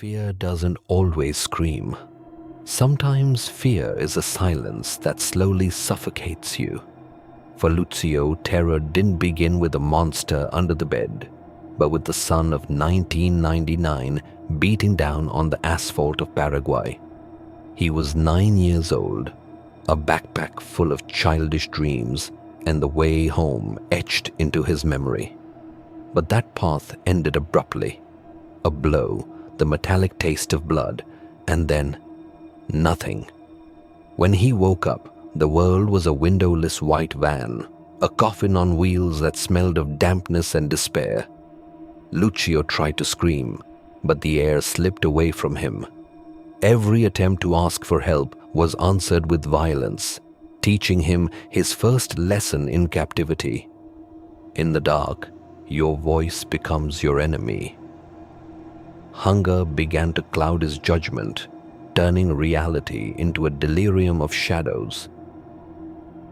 Fear doesn't always scream. Sometimes fear is a silence that slowly suffocates you. For Lucio, terror didn't begin with a monster under the bed, but with the sun of 1999 beating down on the asphalt of Paraguay. He was 9 years old, a backpack full of childish dreams, and the way home etched into his memory. But that path ended abruptly. A blow, the metallic taste of blood, and then nothing. When he woke up, the world was a windowless white van, a coffin on wheels that smelled of dampness and despair. Lucio tried to scream, but the air slipped away from him. Every attempt to ask for help was answered with violence, teaching him his first lesson in captivity. In the dark, your voice becomes your enemy. Hunger began to cloud his judgment, turning reality into a delirium of shadows.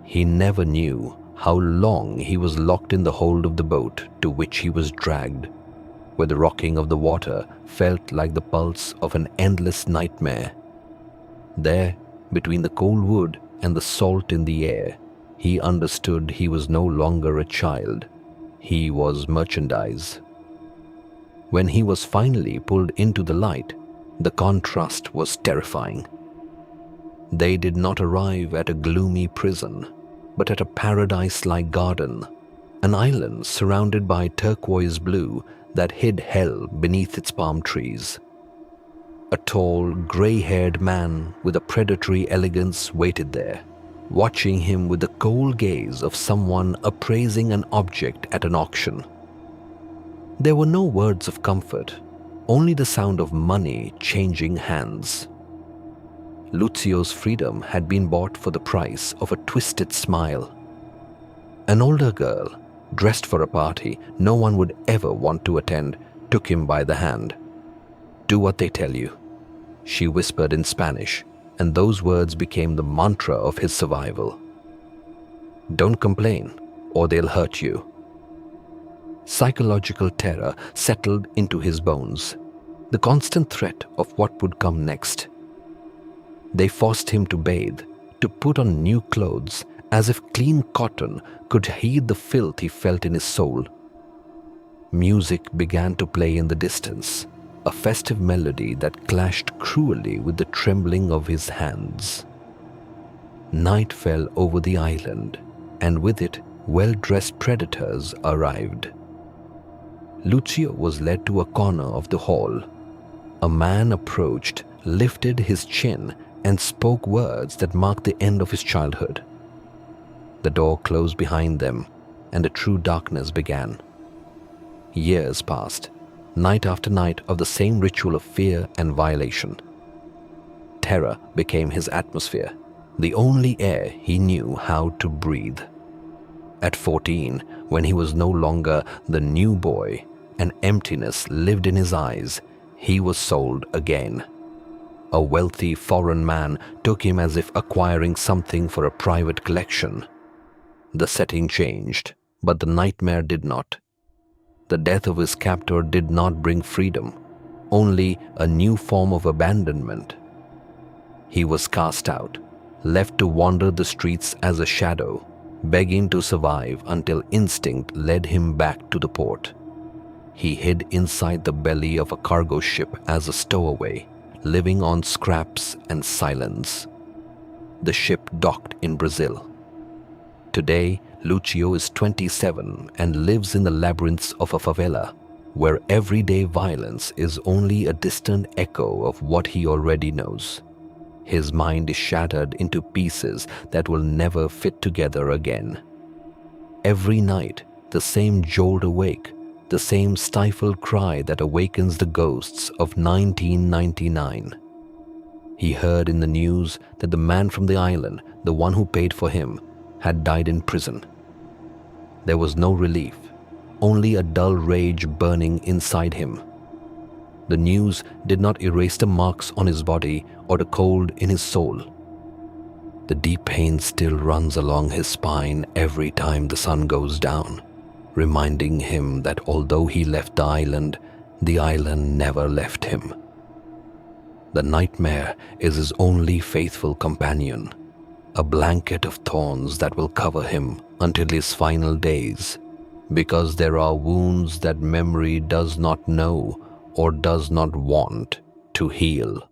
He never knew how long he was locked in the hold of the boat to which he was dragged, where the rocking of the water felt like the pulse of an endless nightmare. There, between the cold wood and the salt in the air, he understood he was no longer a child. He was merchandise. When he was finally pulled into the light, the contrast was terrifying. They did not arrive at a gloomy prison, but at a paradise-like garden, an island surrounded by turquoise blue that hid hell beneath its palm trees. A tall, gray-haired man with a predatory elegance waited there, watching him with the cold gaze of someone appraising an object at an auction. There were no words of comfort, only the sound of money changing hands. Lucio's freedom had been bought for the price of a twisted smile. An older girl, dressed for a party no one would ever want to attend, took him by the hand. "Do what they tell you," she whispered in Spanish, and those words became the mantra of his survival. "Don't complain, or they'll hurt you." Psychological terror settled into his bones, the constant threat of what would come next. They forced him to bathe, to put on new clothes, as if clean cotton could heal the filth he felt in his soul. Music began to play in the distance, a festive melody that clashed cruelly with the trembling of his hands. Night fell over the island, and with it, well-dressed predators arrived. Lucio was led to a corner of the hall. A man approached, lifted his chin, and spoke words that marked the end of his childhood. The door closed behind them, and a true darkness began. Years passed, night after night of the same ritual of fear and violation. Terror became his atmosphere, the only air he knew how to breathe. At 14, when he was no longer the new boy, an emptiness lived in his eyes. He was sold again. A wealthy foreign man took him as if acquiring something for a private collection. The setting changed, but the nightmare did not. The death of his captor did not bring freedom, only a new form of abandonment. He was cast out, left to wander the streets as a shadow, begging to survive until instinct led him back to the port. He hid inside the belly of a cargo ship as a stowaway, living on scraps and silence. The ship docked in Brazil. Today, Lucio is 27 and lives in the labyrinths of a favela, where everyday violence is only a distant echo of what he already knows. His mind is shattered into pieces that will never fit together again. Every night, the same jolt awake, the same stifled cry that awakens the ghosts of 1999. He heard in the news that the man from the island, the one who paid for him, had died in prison. There was no relief, only a dull rage burning inside him. The news did not erase the marks on his body or the cold in his soul. The deep pain still runs along his spine every time the sun goes down, reminding him that although he left the island never left him. The nightmare is his only faithful companion, a blanket of thorns that will cover him until his final days, because there are wounds that memory does not know or does not want to heal.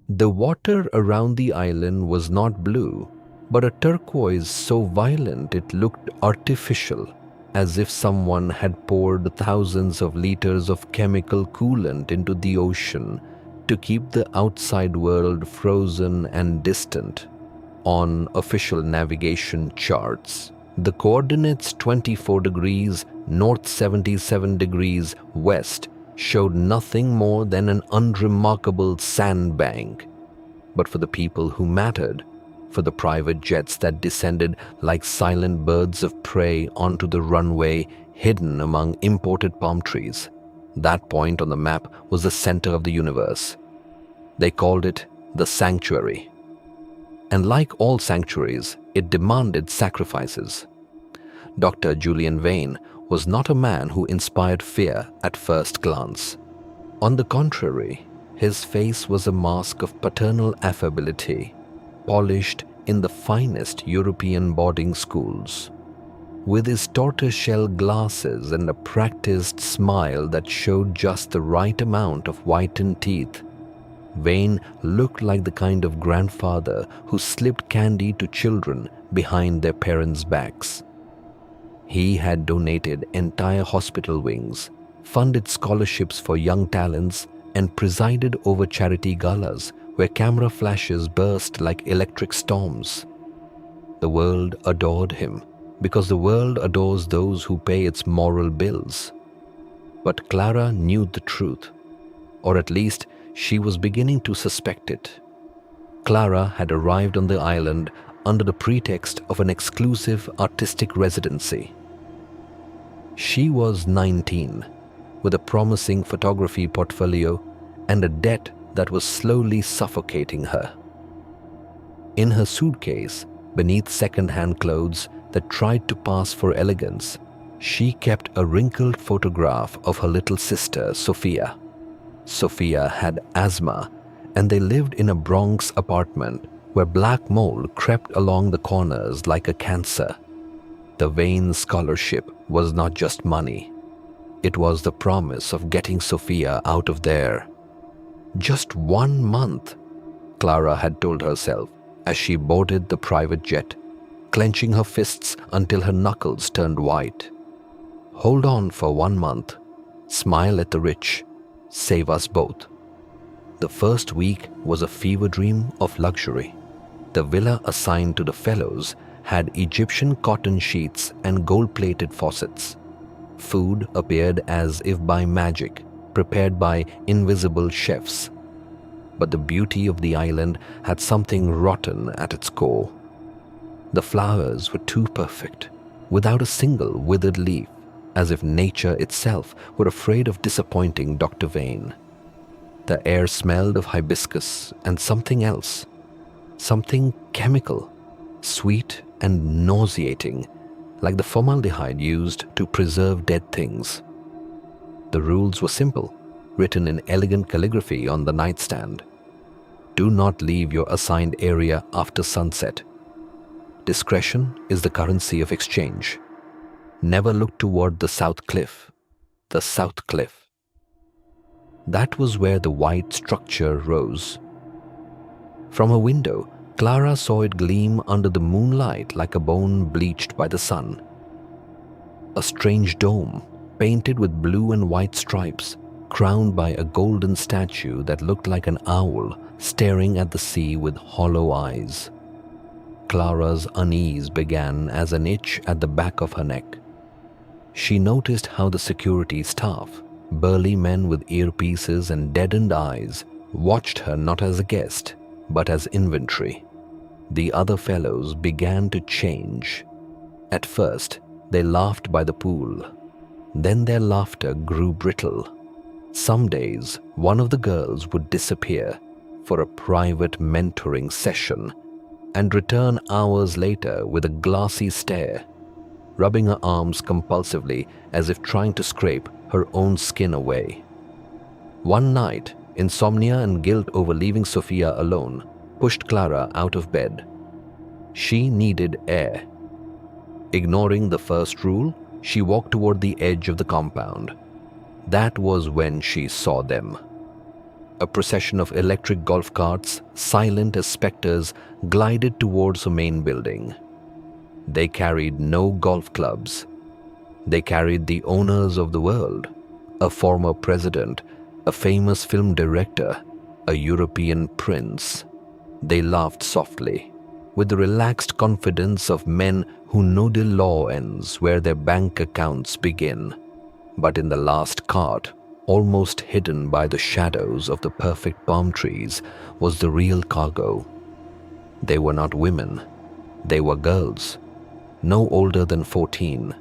The water around the island was not blue, but a turquoise so violent it looked artificial, as if someone had poured thousands of liters of chemical coolant into the ocean to keep the outside world frozen and distant. On official navigation charts, the coordinates 24 degrees north, 77 degrees west showed nothing more than an unremarkable sandbank. But for the people who mattered, for the private jets that descended like silent birds of prey onto the runway hidden among imported palm trees, that point on the map was the center of the universe. They called it the sanctuary. And like all sanctuaries, it demanded sacrifices. Dr. Julian Vane was not a man who inspired fear at first glance. On the contrary, his face was a mask of paternal affability, polished in the finest European boarding schools. With his tortoiseshell glasses and a practiced smile that showed just the right amount of whitened teeth, Vane looked like the kind of grandfather who slipped candy to children behind their parents' backs. He had donated entire hospital wings, funded scholarships for young talents, and presided over charity galas where camera flashes burst like electric storms. The world adored him because the world adores those who pay its moral bills. But Clara knew the truth, or at least she was beginning to suspect it. Clara had arrived on the island under the pretext of an exclusive artistic residency. She was 19, with a promising photography portfolio and a debt that was slowly suffocating her. In her suitcase, beneath second-hand clothes that tried to pass for elegance, she kept a wrinkled photograph of her little sister, Sophia. Sophia had asthma, and they lived in a Bronx apartment where black mold crept along the corners like a cancer. The Vane scholarship was not just money. It was the promise of getting Sophia out of there. Just 1 month, Clara had told herself as she boarded the private jet, clenching her fists until her knuckles turned white. Hold on for 1 month, smile at the rich, save us both. The first week was a fever dream of luxury. The villa assigned to the fellows had Egyptian cotton sheets and gold-plated faucets. Food appeared as if by magic, prepared by invisible chefs. But the beauty of the island had something rotten at its core. The flowers were too perfect, without a single withered leaf, as if nature itself were afraid of disappointing Dr. Vane. The air smelled of hibiscus and something else, something chemical, sweet and nauseating, like the formaldehyde used to preserve dead things. The rules were simple, written in elegant calligraphy on the nightstand. Do not leave your assigned area after sunset. Discretion is the currency of exchange. Never look toward the south cliff. The south cliff. That was where the white structure rose. From a window, Clara saw it gleam under the moonlight like a bone bleached by the sun. A strange dome, painted with blue and white stripes, crowned by a golden statue that looked like an owl staring at the sea with hollow eyes. Clara's unease began as an itch at the back of her neck. She noticed how the security staff, burly men with earpieces and deadened eyes, watched her not as a guest, but as inventory. The other fellows began to change. At first, they laughed by the pool. Then their laughter grew brittle. Some days, one of the girls would disappear for a private mentoring session and return hours later with a glassy stare, rubbing her arms compulsively as if trying to scrape her own skin away. One night, insomnia and guilt over leaving Sofia alone pushed Clara out of bed. She needed air. Ignoring the first rule, she walked toward the edge of the compound. That was when she saw them. A procession of electric golf carts, silent as specters, glided towards the main building. They carried no golf clubs. They carried the owners of the world, a former president, a famous film director, a European prince. They laughed softly, with the relaxed confidence of men who know the law ends where their bank accounts begin. But in the last cart, almost hidden by the shadows of the perfect palm trees, was the real cargo. They were not women. They were girls, no older than 14,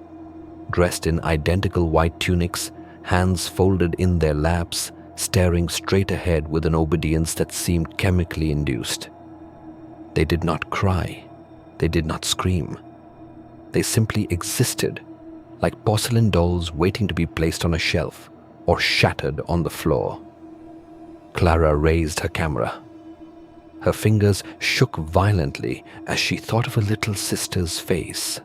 dressed in identical white tunics, hands folded in their laps, staring straight ahead with an obedience that seemed chemically induced. They did not cry. They did not scream. They simply existed, like porcelain dolls waiting to be placed on a shelf or shattered on the floor. Clara raised her camera. Her fingers shook violently as she thought of her little sister's face.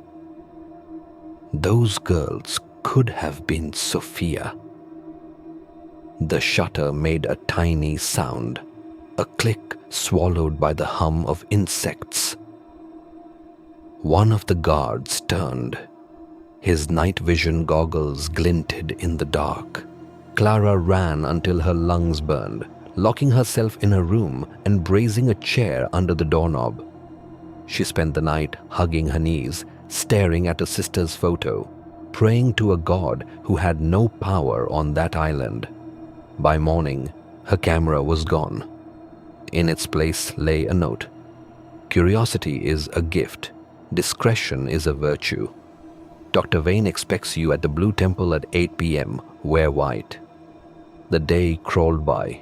Those girls could have been Sofia. The shutter made a tiny sound, a click swallowed by the hum of insects. One of the guards turned. His night vision goggles glinted in the dark. Clara ran until her lungs burned, locking herself in a room and bracing a chair under the doorknob. She spent the night hugging her knees, staring at her sister's photo, praying to a god who had no power on that island. By morning, her camera was gone. In its place lay a note. Curiosity is a gift. Discretion is a virtue. Dr. Vane expects you at the Blue Temple at 8 p.m. Wear white. The day crawled by.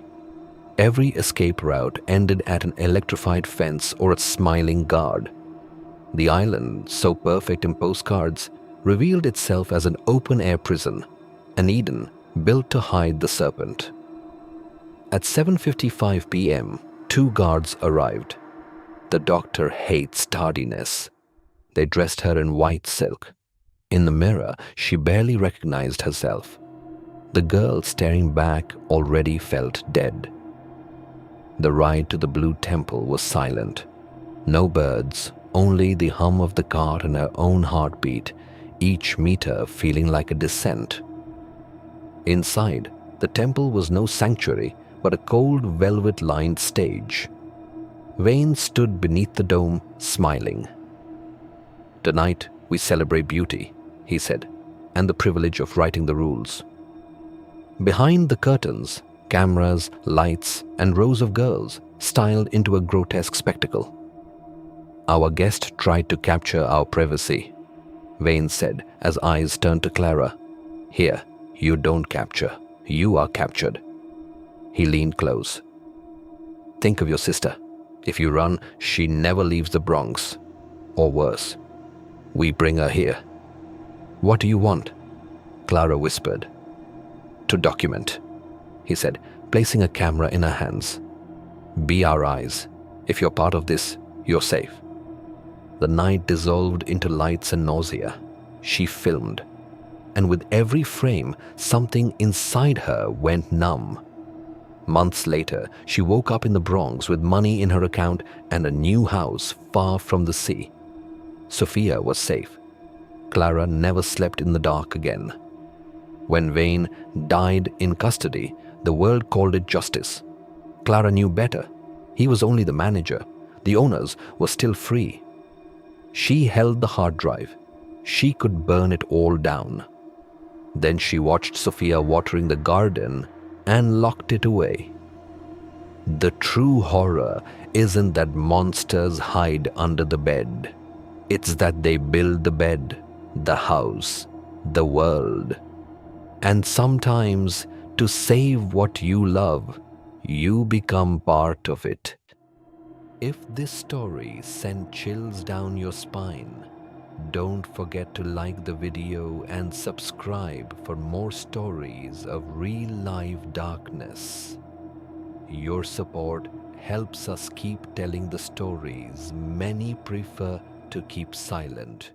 Every escape route ended at an electrified fence or a smiling guard. The island, so perfect in postcards, revealed itself as an open-air prison, an Eden built to hide the serpent. At 7:55 p.m., 2 guards arrived. The doctor hates tardiness. They dressed her in white silk. In the mirror, she barely recognized herself. The girl staring back already felt dead. The ride to the Blue Temple was silent. No birds, only the hum of the cart and her own heartbeat, each meter feeling like a descent. Inside, the temple was no sanctuary, but a cold velvet-lined stage. Vane stood beneath the dome, smiling. "Tonight, we celebrate beauty," he said, "and the privilege of writing the rules." Behind the curtains, cameras, lights, and rows of girls styled into a grotesque spectacle. "Our guest tried to capture our privacy," Vane said as eyes turned to Clara. "Here, you don't capture. You are captured." He leaned close. "Think of your sister. If you run, she never leaves the Bronx. Or worse, we bring her here." "What do you want?" Clara whispered. "To document," he said, placing a camera in her hands. "Be our eyes. If you're part of this, you're safe." The night dissolved into lights and nausea. She filmed, and with every frame, something inside her went numb. Months later, she woke up in the Bronx with money in her account and a new house far from the sea. Sofia was safe. Clara never slept in the dark again. When Vane died in custody, the world called it justice. Clara knew better. He was only the manager. The owners were still free. She held the hard drive. She could burn it all down. Then she watched Sofia watering the garden and locked it away. The true horror isn't that monsters hide under the bed. It's that they build the bed, the house, the world. And sometimes, to save what you love, you become part of it. If this story sent chills down your spine, don't forget to like the video and subscribe for more stories of real-life darkness. Your support helps us keep telling the stories many prefer to keep silent.